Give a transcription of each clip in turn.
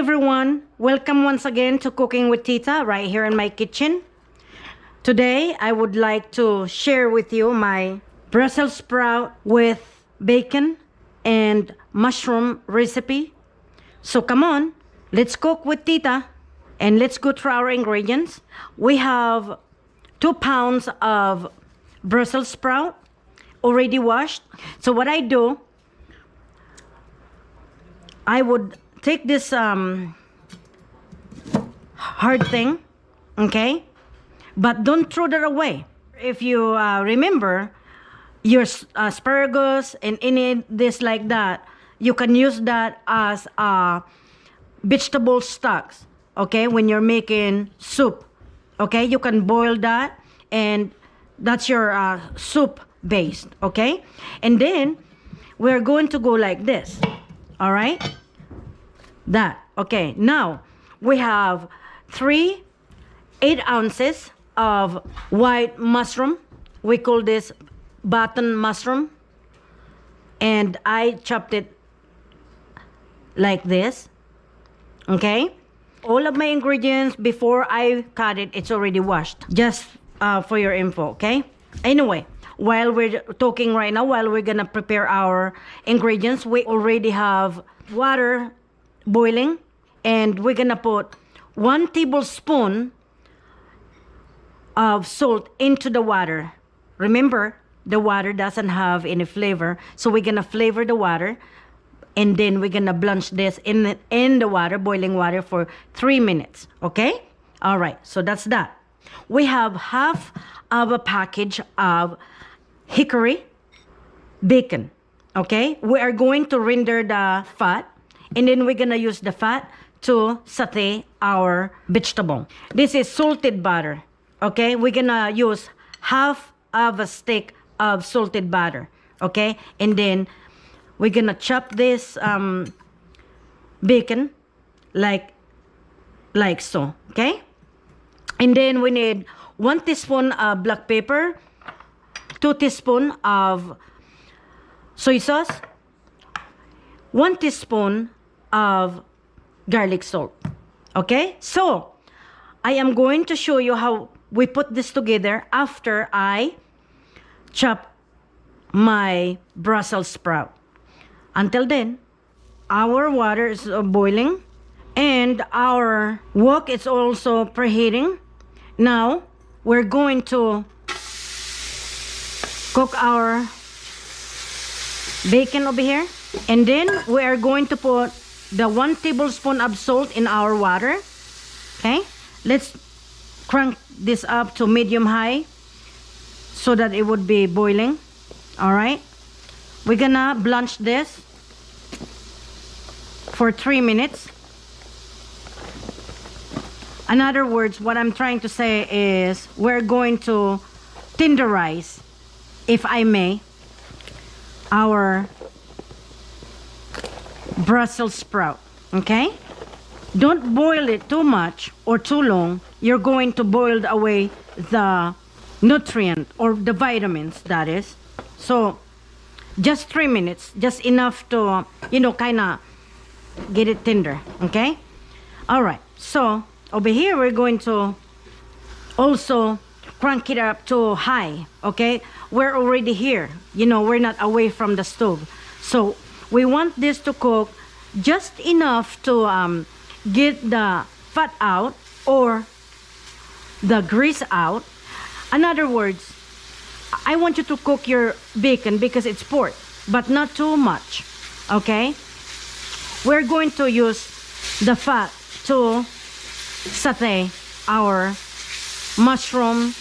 everyone, welcome once again to Cooking with Tita right here in my kitchen. Today I would like to share with you my Brussels sprout with bacon and mushroom recipe. So come on, let's cook with Tita and let's go through our ingredients. We have 2 pounds of Brussels sprout already washed. So what I do, I would take this hard thing, okay, but don't throw that away. If you remember your asparagus and any this like that, you can use that as vegetable stocks, okay, when you're making soup, okay, you can boil that and that's your soup base, okay. And then we're going to go like this, all right, that. Okay, now we have 8 ounces of white mushroom. We call this button mushroom, and I chopped it like this, okay. All of my ingredients before I cut it, it's already washed, just for your info, okay. Anyway, while we're talking right now, while we're gonna prepare our ingredients, we already have water boiling, and we're gonna put 1 tablespoon of salt into the water. Remember, the water doesn't have any flavor, so we're gonna flavor the water, and then we're gonna blanch this in the water, boiling water, for 3 minutes, okay. All right, so that's that. We have half of a package of hickory bacon, okay. We are going to render the fat, and then we're gonna use the fat to saute our vegetable. This is salted butter, okay. We're gonna use half of a stick of salted butter, okay. And then we're gonna chop this bacon like so, okay. And then we need 1 teaspoon of black pepper, 2 teaspoons of soy sauce, 1 teaspoon of garlic salt, okay. So I am going to show you how we put this together after I chop my Brussels sprout. Until then, our water is boiling and our wok is also preheating. Now we're going to cook our bacon over here, and then we are going to put the 1 tablespoon of salt in our water, okay. Let's crank this up to medium high so that it would be boiling. All right, we're gonna blanch this for 3 minutes. In other words, what I'm trying to say is we're going to tenderize, if I may, our Brussels sprout, okay. Don't boil it too much or too long. You're going to boil away the nutrient or the vitamins, that is. So just 3 minutes, just enough to, you know, kind of get it tender, okay. All right, so over here we're going to also crank it up to high, okay. We're already here, you know, we're not away from the stove, so we want this to cook just enough to get the fat out or the grease out. In other words, I want you to cook your bacon because it's pork, but not too much, okay. We're going to use the fat to saute our mushroom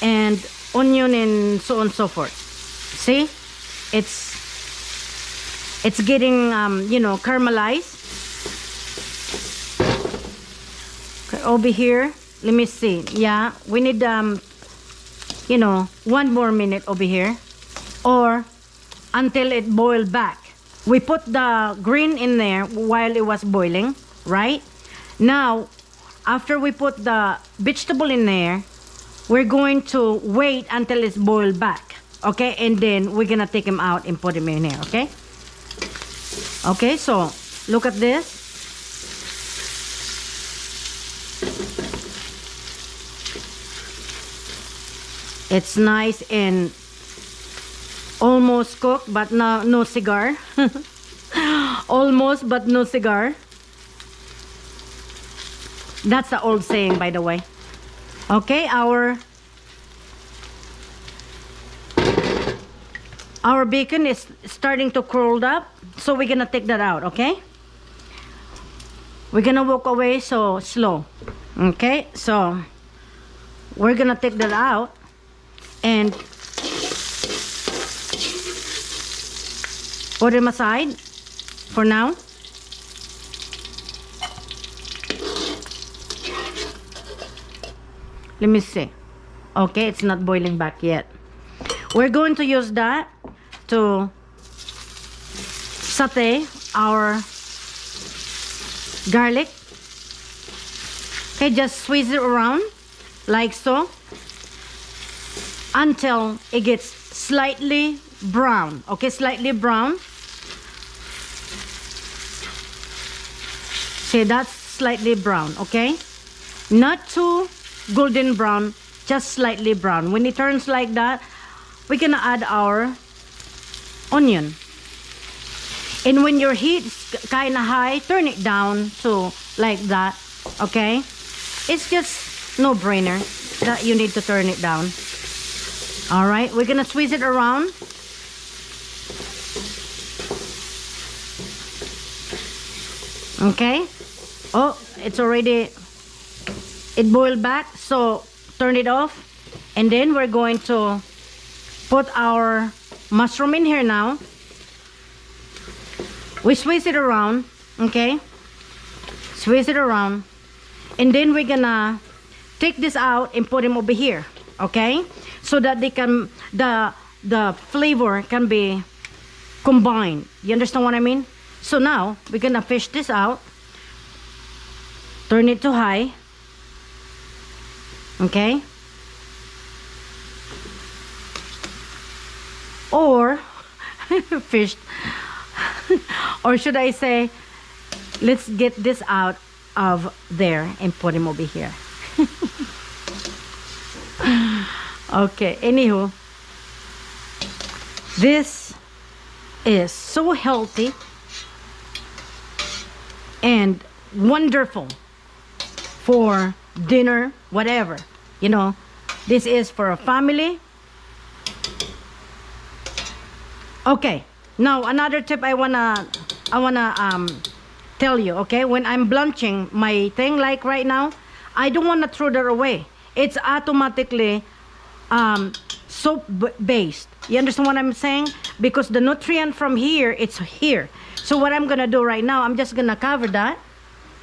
and onion and so on and so forth. See, it's getting you know, caramelized. Okay, over here, let me see. Yeah, we need you know, 1 more minute over here, or until it boiled back. We put the green in there while it was boiling, right? Now after we put the vegetable in there, we're going to wait until it's boiled back, okay. And then we're gonna take them out and put them in here, okay. Okay, so look at this. It's nice and almost cooked, but no cigar. Almost, but no cigar. That's the old saying, by the way. Okay, our bacon is starting to curl up, so we're gonna take that out. Okay, we're gonna walk away so slow. Okay, so we're gonna take that out and put them aside for now. Let me see. Okay, it's not boiling back yet. We're going to use that to saute our garlic. Okay, just squeeze it around like so until it gets slightly brown. Okay, slightly brown. See, that's slightly brown. Okay, not too golden brown, just slightly brown. When it turns like that, we're gonna add our onion. And when your heat is kind of high, turn it down to like that. Okay, it's just no brainer that you need to turn it down. All right, we're gonna squeeze it around. Okay, oh, it's already, it boiled back, so turn it off. And then we're going to put our mushroom in here now. We squeeze it around. Okay, squeeze it around, and then we're gonna take this out and put them over here. Okay, so that they can, the flavor can be combined. You understand what I mean? So now we're gonna fish this out, turn it to high. Okay, or fish, or should I say, let's get this out of there and put him over here. Okay, anywho, this is so healthy and wonderful for dinner, whatever, you know. This is for a family. Okay, now another tip I wanna tell you. Okay, when I'm blanching my thing, like right now, I don't want to throw that away. It's automatically soap based. You understand what I'm saying? Because the nutrient from here, it's here. So what I'm gonna do right now, I'm just gonna cover that.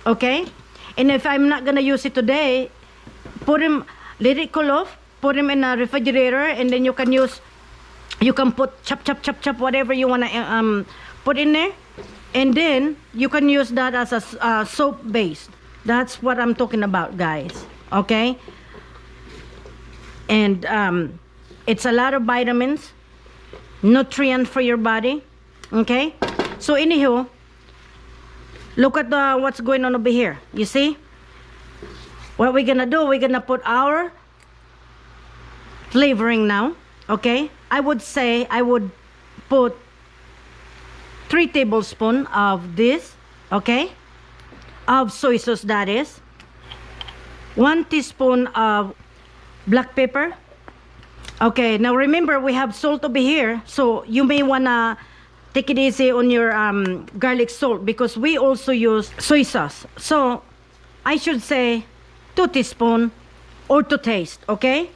Okay, and if I'm not gonna use it today, put him, let it cool off, put him in a refrigerator, and then you can use, you can put chop whatever you wanna put in there, and then you can use that as a soap base. That's what I'm talking about, guys. Okay, and it's a lot of vitamins, nutrient for your body. Okay, so anywho, look at what's going on over here. You see what we're gonna do? We're gonna put our flavoring now. Okay, I would say I would put 3 tablespoons of this. Okay, of soy sauce, that is 1 teaspoon of black pepper. Okay, now remember, we have salt over here, so you may wanna take it easy on your garlic salt, because we also use soy sauce. So I should say 2 teaspoons or to taste. Okay,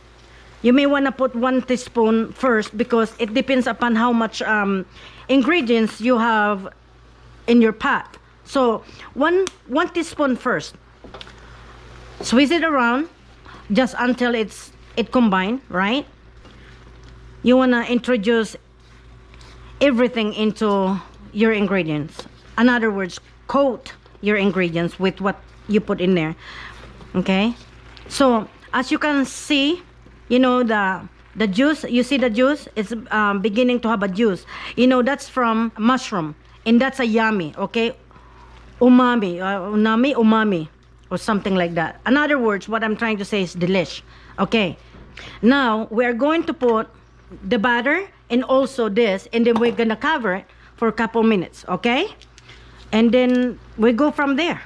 you may want to put 1 teaspoon first, because it depends upon how much ingredients you have in your pot. So one teaspoon first. Squeeze it around just until it combined, right? You want to introduce everything into your ingredients. In other words, coat your ingredients with what you put in there. Okay, so as you can see, you know, the juice, you see the juice, it's beginning to have a juice. You know, that's from mushroom, and that's a yummy. Okay, umami or something like that. In other words, what I'm trying to say is delish. Okay, Now we're going to put the butter and also this, and then we're gonna cover it for a couple minutes, okay? And then we go from there,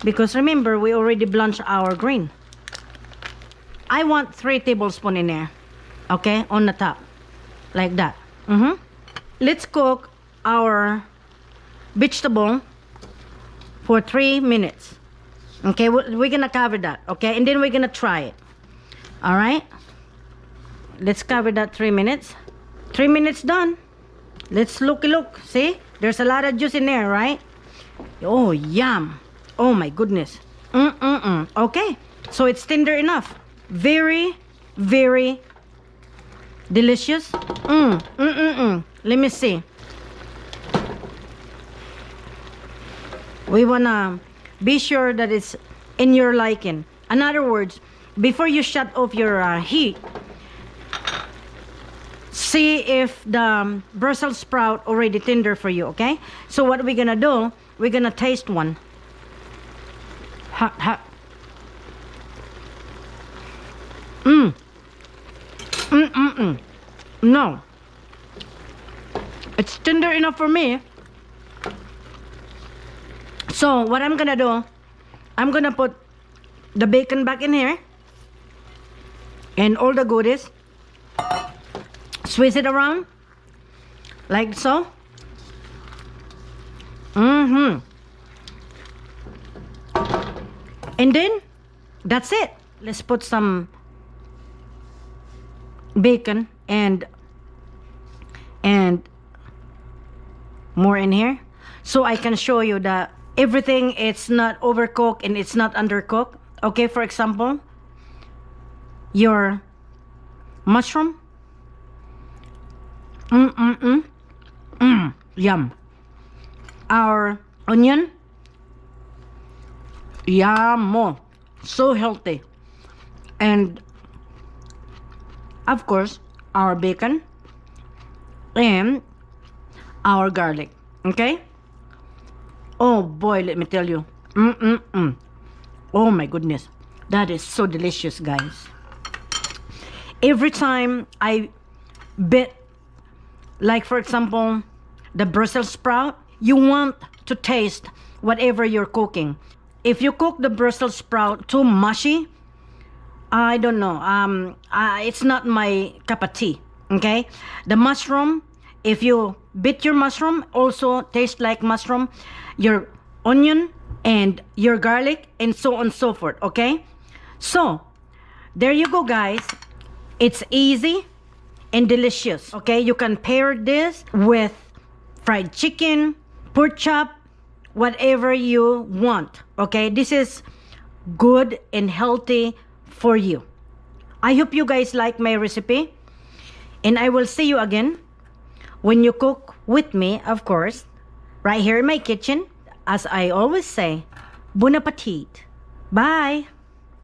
because remember, we already blanched our grain. I want 3 tablespoons in there, okay, on the top, like that. Let's cook our vegetable for 3 minutes, okay? We're gonna cover that, okay? And then we're gonna try it. All right, let's cover that 3 minutes. 3 minutes done. Let's look. See, there's a lot of juice in there, right? Oh, yum. Oh my goodness. Okay, so it's tender enough. Very, very delicious. Let me see. We wanna be sure that it's in your liking. In other words, before you shut off your heat, see if the Brussels sprout already tender for you, okay? So what we're gonna do, we're gonna taste one. Hot. No, it's tender enough for me. So what I'm gonna do, I'm gonna put the bacon back in here and all the goodies, squeeze it around like so. And then that's it. Let's put some bacon and more in here, so I can show you that everything, it's not overcooked and it's not undercooked, okay? For example, your mushroom, yum. Our onion, yum, so healthy. And of course, our bacon and our garlic, okay? Oh boy, let me tell you. Oh my goodness, that is so delicious, guys. Every time I bit, like for example, the Brussels sprout, you want to taste whatever you're cooking. If you cook the Brussels sprout too mushy, I don't know, it's not my cup of tea, okay? The mushroom, if you bit your mushroom, also taste like mushroom, your onion and your garlic, and so on and so forth, okay? So there you go, guys. It's easy and delicious, okay? You can pair this with fried chicken, pork chop, whatever you want, okay? This is good and healthy for you. I hope you guys like my recipe, and I will see you again when you cook with me, of course, right here in my kitchen. As I always say, bon appetit. Bye.